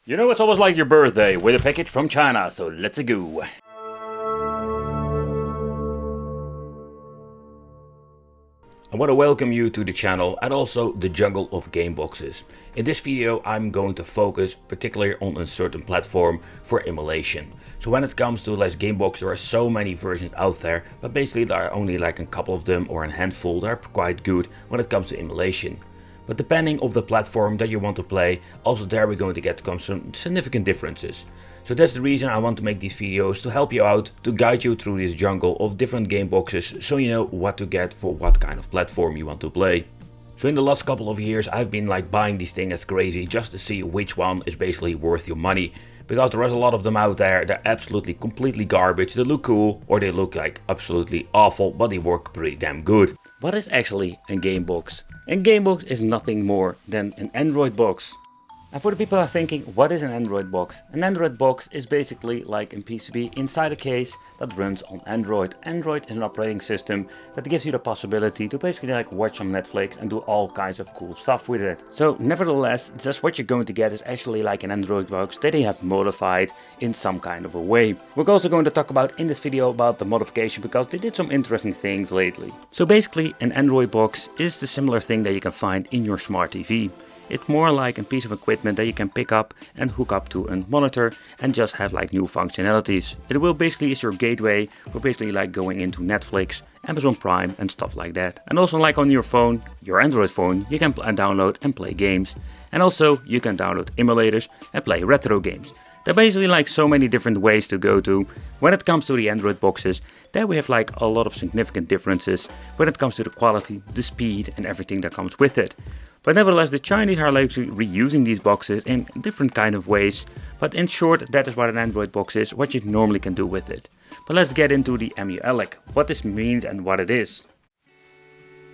You know, it's almost like your birthday with a package from China, so let's go. I want to welcome you to the channel and also the jungle of game boxes. In this video I'm going to focus particularly on a certain platform for emulation. So when it comes to game box, there are so many versions out there, but basically there are only like a couple of them or a handful that are quite good when it comes to emulation. But depending on the platform that you want to play, also there we're going to get some significant differences. So that's the reason I want to make these videos, to help you out, to guide you through this jungle of different game boxes, so you know what to get for what kind of platform you want to play. So in the last couple of years I've been buying these things as crazy just to see which one is basically worth your money. Because there is a lot of them out there, they're absolutely completely garbage, they look cool or they look absolutely awful, but they work pretty damn good. What is actually a game box? A game box is nothing more than an Android box. And for the people who are thinking, what is an Android box? An Android box is basically like a PCB inside a case that runs on Android. Android is an operating system that gives you the possibility to basically watch some Netflix and do all kinds of cool stuff with it. So nevertheless, just what you're going to get is actually like an Android box that they have modified in some kind of a way. We're also going to talk about in this video about the modification because they did some interesting things lately. So basically an Android box is the similar thing that you can find in your smart TV. It's more like a piece of equipment that you can pick up and hook up to a monitor and just have new functionalities. It will basically is your gateway for basically going into Netflix, Amazon Prime and stuff like that. And also on your phone, your Android phone, you can download and play games. And also you can download emulators and play retro games. There are basically so many different ways to go to. When it comes to the Android boxes, there we have a lot of significant differences when it comes to the quality, the speed and everything that comes with it. But nevertheless, the Chinese are reusing these boxes in different kind of ways. But in short, that is what an Android box is, what you normally can do with it. But let's get into the emulation, what this means and what it is.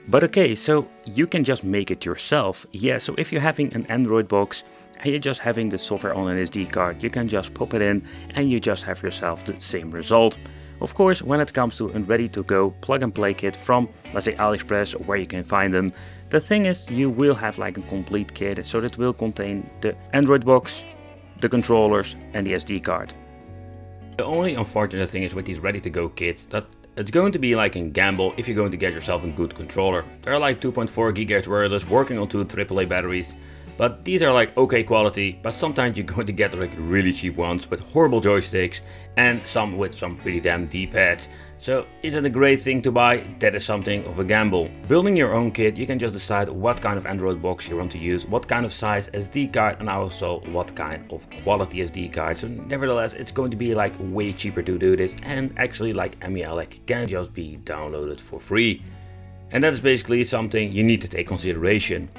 But okay, so you can just make it yourself. Yeah, so if you're having an Android box and you're just having the software on an SD card, you can just pop it in and you just have yourself the same result. Of course, when it comes to a ready-to-go plug-and-play kit from, let's say, AliExpress or where you can find them, the thing is you will have a complete kit, so that will contain the Android box, the controllers and the SD card. The only unfortunate thing is with these ready-to-go kits that it's going to be a gamble if you're going to get yourself a good controller. They're 2.4 GHz wireless working on 2 AAA batteries. But these are okay quality, but sometimes you're going to get really cheap ones with horrible joysticks and some with some pretty damn D-pads. So is it a great thing to buy? That is something of a gamble. Building your own kit, you can just decide what kind of Android box you want to use, what kind of size SD card and also what kind of quality SD card. So nevertheless, it's going to be way cheaper to do this, and actually emulation can just be downloaded for free. And that's basically something you need to take consideration.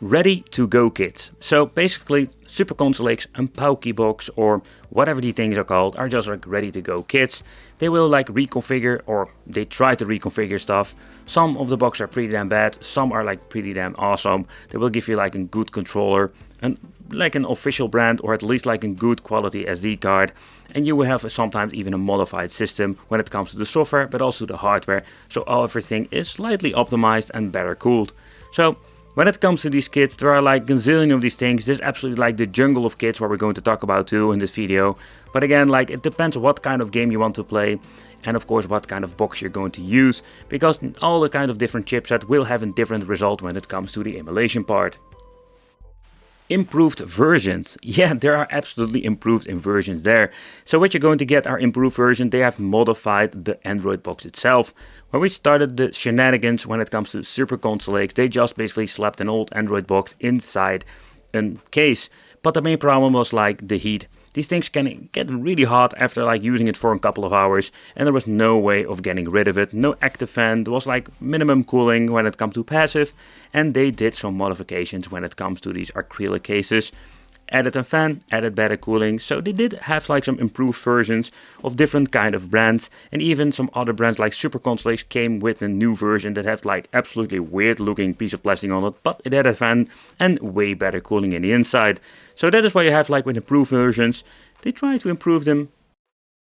Ready-to-go kits. So basically Super Console X and Pauky box or whatever these things are called are just ready-to-go kits. They will reconfigure, or they try to reconfigure stuff. Some of the boxes are pretty damn bad, some are pretty damn awesome. They will give you a good controller and an official brand, or at least a good quality SD card. And you will have sometimes even a modified system when it comes to the software, but also the hardware. So everything is slightly optimized and better cooled. So when it comes to these kits, there are a gazillion of these things. This is absolutely the jungle of kits, what we're going to talk about too in this video. But again, it depends on what kind of game you want to play, and of course what kind of box you're going to use, because all the kind of different chipsets will have a different result when it comes to the emulation part. Improved versions. Yeah, there are absolutely improved versions there. So what you're going to get are improved versions. They have modified the Android box itself. When we started the shenanigans when it comes to Super Console X, they just basically slapped an old Android box inside a case. But the main problem was the heat. These things can get really hot after using it for a couple of hours, and there was no way of getting rid of it. No active fan, there was minimum cooling when it comes to passive, and they did some modifications when it comes to these acrylic cases. Added a fan, added better cooling, so they did have some improved versions of different kind of brands, and even some other brands like Super Console X came with a new version that had absolutely weird looking piece of plastic on it, but it had a fan and way better cooling in the inside. So that is why you have with improved versions, they try to improve them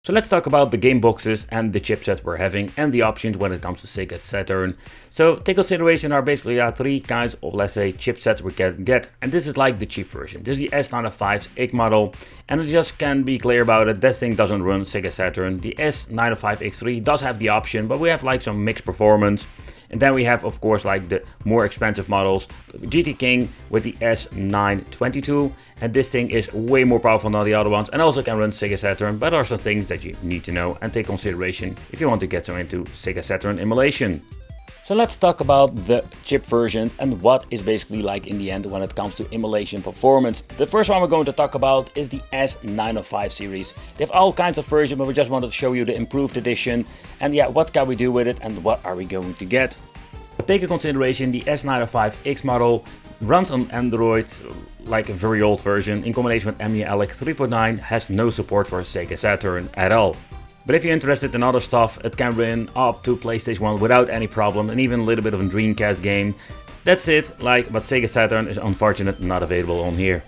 So let's talk about the game boxes and the chipset we're having and the options when it comes to Sega Saturn. So take consideration are basically three kinds of, let's say, chipsets we can get, and this is like the cheap version. This is the S905 X model, and I just can be clear about it, this thing doesn't run Sega Saturn. The S905 X3 does have the option, but we have like some mixed performance. And then we have, of course, like the more expensive models, GT King with the S922, and this thing is way more powerful than the other ones and also can run Sega Saturn, but there are some things that you need to know and take consideration if you want to get some into Sega Saturn emulation. So let's talk about the chip versions and what is basically like in the end when it comes to emulation performance. The first one we're going to talk about is the S905 series. They have all kinds of versions, but we just wanted to show you the improved edition. And yeah, what can we do with it and what are we going to get? Take into consideration the S905 X model runs on Android, like a very old version, in combination with Emulation 3.9, has no support for Sega Saturn at all. But if you're interested in other stuff, it can run up to PlayStation 1 without any problem, and even a little bit of a Dreamcast game. That's it, but Sega Saturn is unfortunately not available on here.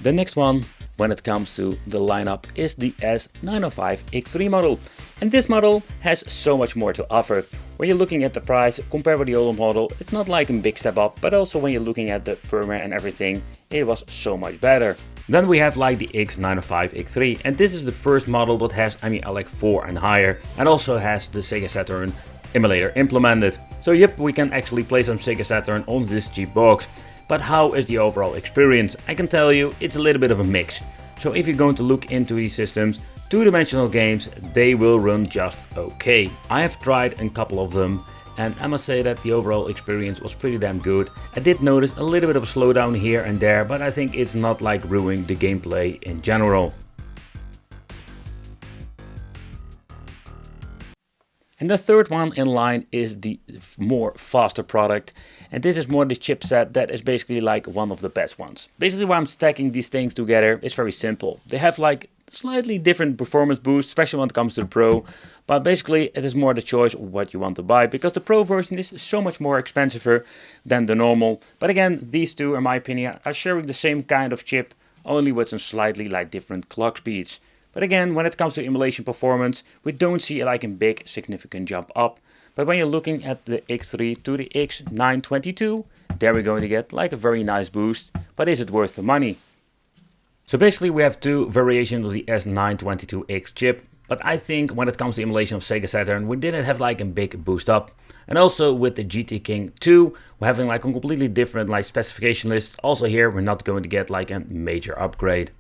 The next one, when it comes to the lineup, is the S905 X3 model. And this model has so much more to offer. When you're looking at the price, compared with the old model, it's not like a big step up, but also when you're looking at the firmware and everything, it was so much better. Then we have like the X905 X3, and this is the first model that has Emulation 4 and higher, and also has the Sega Saturn emulator implemented. So yep, we can actually play some Sega Saturn on this cheap box. But how is the overall experience? I can tell you, it's a little bit of a mix. So if you're going to look into these systems, two-dimensional games, they will run just okay. I have tried a couple of them, and I must say that the overall experience was pretty damn good. I did notice a little bit of a slowdown here and there, but I think it's not like ruining the gameplay in general. And the third one in line is the more faster product, and this is more the chipset that is basically like one of the best ones. Basically why I'm stacking these things together is very simple. They have like slightly different performance boosts, especially when it comes to the Pro, but basically it is more the choice of what you want to buy, because the Pro version is so much more expensive than the normal. But again, these two, in my opinion, are sharing the same kind of chip, only with some slightly like different clock speeds. But again, when it comes to emulation performance, we don't see like a big significant jump up. But when you're looking at the X3 to the X922, there we're going to get like a very nice boost. But is it worth the money? So basically we have two variations of the S922X chip. But I think when it comes to emulation of Sega Saturn, we didn't have like a big boost up. And also with the GT King 2, we're having like a completely different like specification list. Also here, we're not going to get like a major upgrade.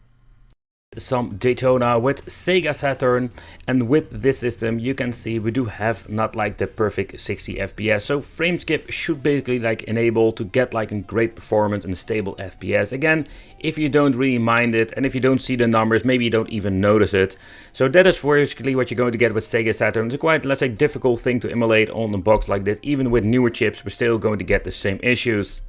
Some Daytona with Sega Saturn, and with this system you can see we do have not like the perfect 60 FPS, so frame skip should basically like enable to get like a great performance and a stable FPS. Again, if you don't really mind it and if you don't see the numbers, maybe you don't even notice it. So that is basically what you're going to get with Sega Saturn. It's a quite, let's say, difficult thing to emulate on a box like this. Even with newer chips, we're still going to get the same issues.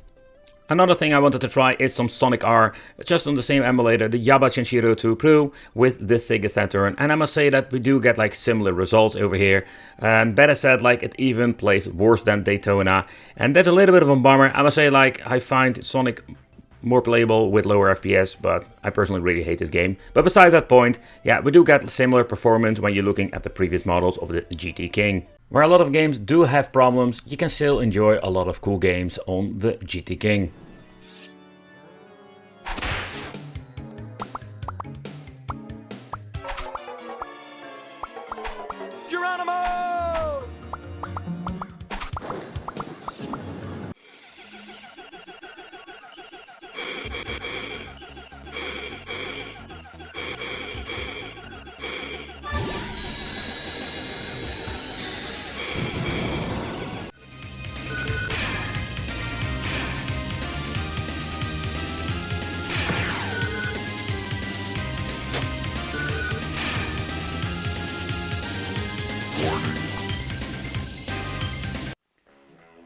Another thing I wanted to try is some Sonic R, just on the same emulator, the Yaba Shenshiro 2 Pro with this Sega Saturn, and I must say that we do get like similar results over here, and better said, like it even plays worse than Daytona, and that's a little bit of a bummer. I must say, like, I find Sonic more playable with lower FPS, but I personally really hate this game. But beside that point, yeah, we do get similar performance when you're looking at the previous models of the GT King. Where a lot of games do have problems, you can still enjoy a lot of cool games on the GT King.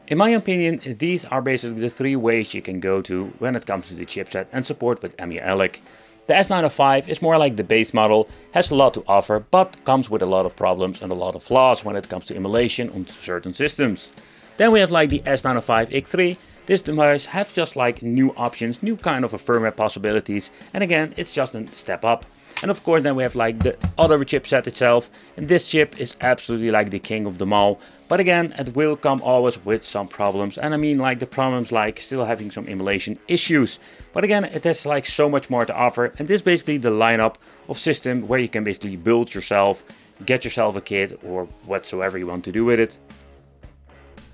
In my opinion, these are basically the three ways you can go to when it comes to the chipset and support with Emulation. The S905 is more like the base model, has a lot to offer, but comes with a lot of problems and a lot of flaws when it comes to emulation on certain systems. Then we have like the S905 X3. This device has just like new options, new kind of a firmware possibilities, and again, it's just a step up. And of course then we have like the other chipset itself, and this chip is absolutely like the king of them all. But again, it will come always with some problems, and I mean like the problems like still having some emulation issues. But again, it has like so much more to offer, and this is basically the lineup of system where you can basically build yourself, get yourself a kit or whatsoever you want to do with it.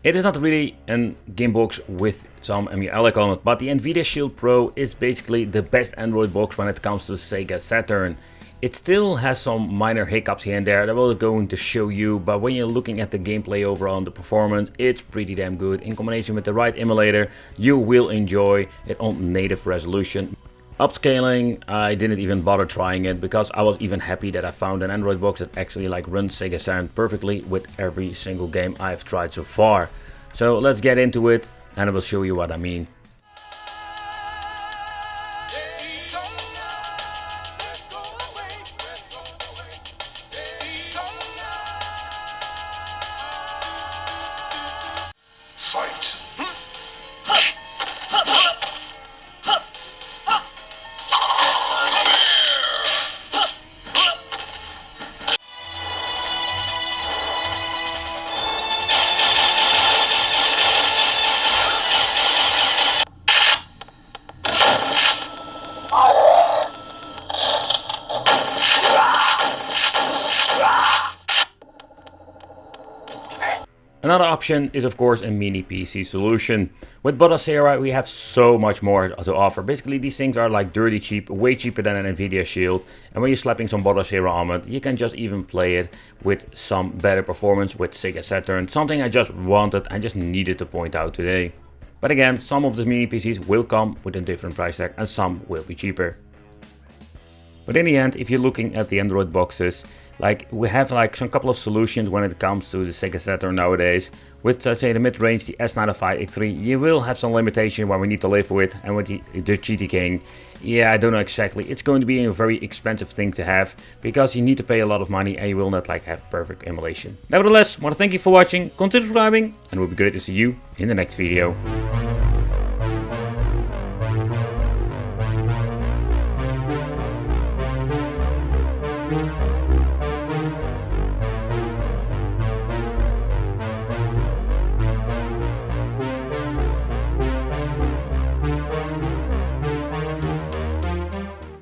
It is not really a game box with some emulation on it, but the Nvidia Shield Pro is basically the best Android box when it comes to Sega Saturn. It still has some minor hiccups here and there that I was going to show you, but when you're looking at the gameplay overall and the performance, it's pretty damn good. In combination with the right emulator, you will enjoy it on native resolution. Upscaling, I didn't even bother trying it because I was even happy that I found an Android box that actually like runs Sega Saturn perfectly with every single game I've tried so far. So let's get into it and I will show you what I mean. Another option is of course a mini PC solution. With Bodacera we have so much more to offer. Basically these things are like dirty cheap, way cheaper than an Nvidia Shield, and when you're slapping some Bodacera on it, you can just even play it with some better performance with Sega Saturn. Something I just wanted and just needed to point out today. But again, some of the mini PCs will come with a different price tag and some will be cheaper. But in the end, if you're looking at the Android boxes, like we have like some couple of solutions when it comes to the Sega Saturn nowadays. With let's say the mid-range, the S95X3, you will have some limitation where we need to live with, and with the GT King, yeah, I don't know exactly. It's going to be a very expensive thing to have because you need to pay a lot of money and you will not like have perfect emulation. Nevertheless, I want to thank you for watching, consider subscribing, and it will be great to see you in the next video.